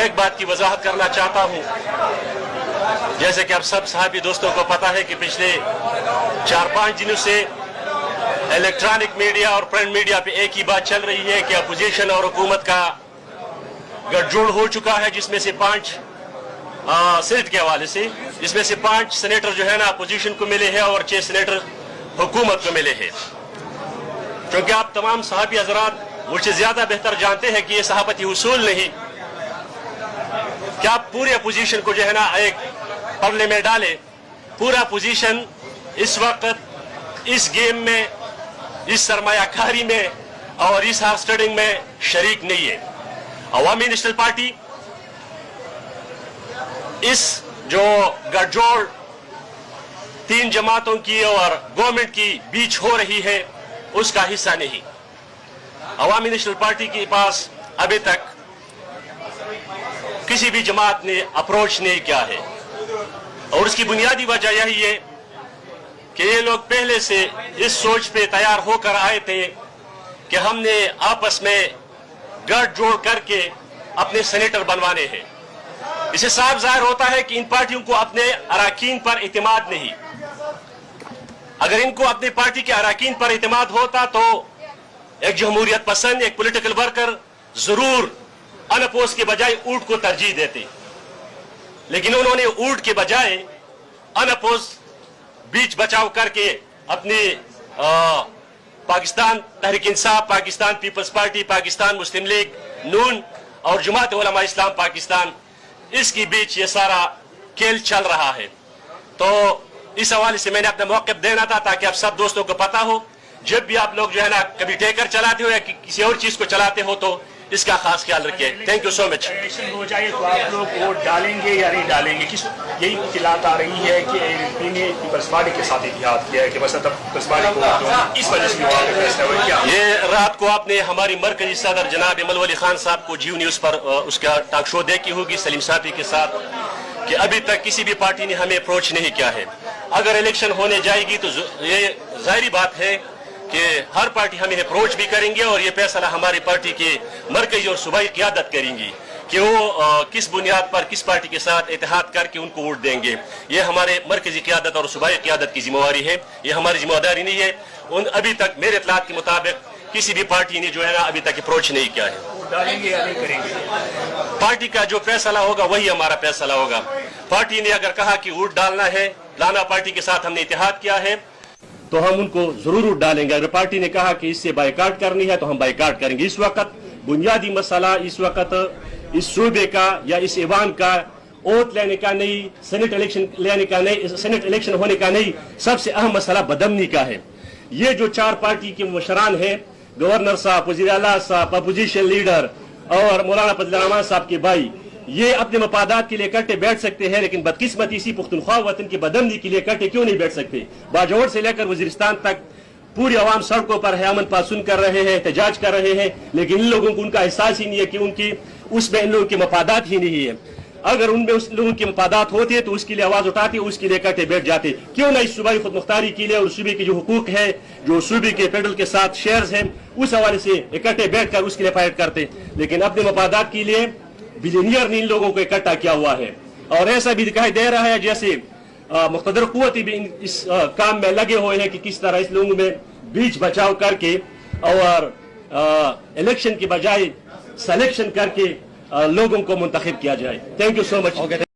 ایک بات کی وضاحت کرنا چاہتا ہوں. جیسے کہ آپ سب صحافی دوستوں کو پتا ہے کہ پچھلے 4-5 دنوں سے الیکٹرانک میڈیا اور پرنٹ میڈیا پہ ایک ہی بات چل رہی ہے کہ اپوزیشن اور حکومت کا گٹھ جوڑ ہو چکا ہے، جس میں سے 5 سینٹ کے حوالے سے، جس میں سے 5 سینیٹر جو ہے نا اپوزیشن کو ملے ہیں اور 6 سینیٹر حکومت کو ملے ہیں. کیونکہ آپ تمام صحافی حضرات مجھ سے زیادہ بہتر جانتے ہیں کہ یہ صحافتی اصول نہیں کہ آپ پورے اپوزیشن کو جو ہے نا ایک پلڑے میں ڈالے. پورا اپوزیشن اس وقت اس گیم میں، اس سرمایہ کاری میں اور اس ہارسٹرڈنگ میں شریک نہیں ہے. عوامی نیشنل پارٹی اس جو گٹھ جوڑ 3 جماعتوں کی اور گورنمنٹ کی بیچ ہو رہی ہے اس کا حصہ نہیں. عوامی نیشنل پارٹی کے پاس ابھی تک کسی بھی جماعت نے اپروچ نہیں کیا ہے، اور اس کی بنیادی وجہ یہی ہے کہ یہ لوگ پہلے سے اس سوچ پہ تیار ہو کر آئے تھے کہ ہم نے آپس میں گٹھ جوڑ کر کے اپنے سینیٹر بنوانے ہیں. اسے صاف ظاہر ہوتا ہے کہ ان پارٹیوں کو اپنے اراکین پر اعتماد نہیں. اگر ان کو اپنی پارٹی کے اراکین پر اعتماد ہوتا تو ایک جمہوریت پسند، ایک پولیٹیکل ورکر ضرور ان اپوز کے بجائے اونٹ کو ترجیح دیتے. لیکن انہوں نے اونٹ کے بجائے ان اپوز بیچ بچاؤ کر کے اپنی پاکستان تحریک انصاف، پاکستان پیپلز پارٹی، پاکستان مسلم لیگ نون اور جماعت علماء اسلام پاکستان، اس کی بیچ یہ سارا کھیل چل رہا ہے. تو اس حوالے سے میں نے اپنا موقف دینا تھا تاکہ آپ سب دوستوں کو پتا ہو، جب بھی آپ لوگ جو ہے نا کبھی ٹیکر چلاتے ہو یا کسی اور چیز کو چلاتے ہو تو اس کا خاص خیال رکھیے. Thank you so much. Election ہو جائے تو آپ لوگ ووٹ ڈالیں گے یا نہیں ڈالیں گے؟ یہی اطلاعات آ رہی ہے کہ ANP نے پیپلز پارٹی کے ساتھ اتحاد کیا ہے کہ بس اب پیپلز پارٹی کو اس وجہ سے فیصلہ ہوا. کیا یہ رات کو آپ نے ہماری مرکزی صدر جناب ملو علی خان صاحب کو جیو نیوز پر اس کا ٹاک شو دیکھی ہوگی سلیم صاحبی کے ساتھ کہ ابھی تک کسی بھی پارٹی نے ہمیں اپروچ نہیں کیا ہے. اگر الیکشن ہونے جائے گی تو یہ ظاہری بات ہے کہ ہر پارٹی ہمیں اپروچ بھی کریں گے اور یہ فیصلہ ہماری پارٹی کی مرکزی اور صوبائی قیادت کریں گی کہ وہ کس بنیاد پر کس پارٹی کے ساتھ اتحاد کر کے ان کو ووٹ دیں گے. یہ ہمارے مرکزی قیادت اور صوبائی قیادت کی ذمہ داری ہے، یہ ہماری ذمہ داری نہیں ہے. ابھی تک میرے اطلاعات کے مطابق کسی بھی پارٹی نے جو ہے نا ابھی تک اپروچ نہیں کیا ہے. ڈالیں گے یا نہیں کریں گے؟ پارٹی کا جو فیصلہ ہوگا وہی ہمارا فیصلہ ہوگا. پارٹی نے اگر کہا کہ ووٹ ڈالنا ہے، لانا پارٹی کے ساتھ ہم نے اتحاد کیا ہے تو ہم ان کو ضرور ووٹ ڈالیں گے. اگر پارٹی نے کہا کہ اس سے بائیکاٹ کرنی ہے تو ہم بائیکاٹ کریں گے. اس وقت بنیادی مسئلہ اس وقت اس صوبے کا یا اس ایوان کا ووٹ لینے کا نہیں، سینٹ الیکشن لینے کا نہیں، سینٹ الیکشن ہونے کا نہیں، سب سے اہم مسئلہ بدامنی کا ہے. یہ جو 4 پارٹی کے مشران ہیں، گورنر صاحب، وزیر اعلیٰ صاحب، اپوزیشن لیڈر اور مولانا فضل الرحمان صاحب کے بھائی، یہ اپنے مفادات کے لیے اکٹھے بیٹھ سکتے ہیں لیکن بدقسمتی اسی پختونخوا وطن کی بدامنی کے لیے اکٹھے کیوں نہیں بیٹھ سکتے؟ باجوڑ سے لے کر وزیرستان تک پوری عوام سڑکوں پر ہے، امن پاسن کر رہے ہیں، احتجاج کر رہے ہیں، لیکن ان لوگوں کو ان کا احساس ہی نہیں ہے کہ ان کی اس میں ان لوگوں کے مفادات ہی نہیں ہے. اگر ان میں اس لوگوں کے مفادات ہوتے تو اس کے لیے آواز اٹھاتے، اس کے لیے اکٹھے بیٹھ جاتے. کیوں نہ اس صوبائی خود مختاری کے لیے اور صوبے کے جو حقوق ہے، جو صوبے کے فیڈرل کے ساتھ شیئرز ہیں، اس حوالے سے اکٹھے بیٹھ کر اس کے لیے فائٹ کرتے. لیکن اپنے مفادات کے لیے بلینئر نے ان لوگوں کو اکٹھا کیا ہوا ہے. اور ایسا بھی دکھائی دے رہا ہے جیسے مقتدر قوتیں بھی اس کام میں لگے ہوئے ہیں کہ کس طرح اس لوگوں میں بیچ بچاؤ کر کے اور الیکشن کے بجائے سلیکشن کر کے لوگوں کو منتخب کیا جائے. Thank you so much.